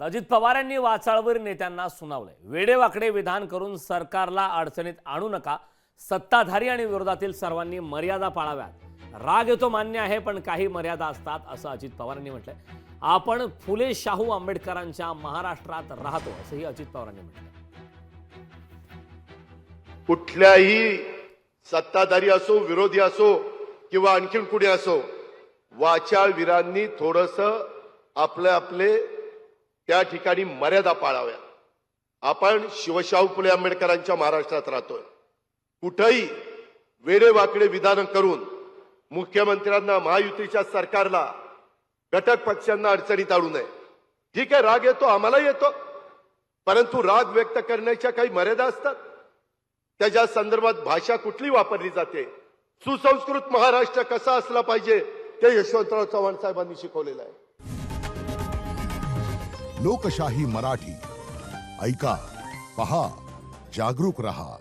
अजित पवार यांनी वाचाळवर नेत्यांना सुनावलंय. वेडेवाकडे विधान करून सरकारला अडचणीत आणू नका. सत्ताधारी आणि विरोधातील सर्वांनी मर्यादा पाळाव्यात. राग येतो मान्य आहे, पण काही मर्यादा असतात असं अजित पवारांनी म्हटलंय. आपण फुले शाहू आंबेडकरांच्या महाराष्ट्रात राहतो असंही अजित पवारांनी म्हटलंय. कुठल्याही सत्ताधारी असो, विरोधी असो किंवा आणखीन कुणी असो, वाचाळवीरांनी थोडंसं आपले त्या ठिकाणी मर्यादा पाळाव्या. आपण शिवशाहू फुले आंबेडकरांच्या महाराष्ट्रात राहतोय. कुठेही वेडेवाकडे विधान करून मुख्यमंत्र्यांना, महायुतीच्या सरकारला, घटक पक्षांना अडचणीत आणू नये. ठीक आहे, राग येतो, आम्हालाही येतो, परंतु राग व्यक्त करण्याच्या काही मर्यादा असतात. त्याच्या संदर्भात भाषा कुठली वापरली जाते, सुसंस्कृत महाराष्ट्र कसा असला पाहिजे ते यशवंतराव चव्हाण साहेबांनी शिकवलेलं आहे. लोकशाही मराठी ऐका, पहा, जागरूक रहा.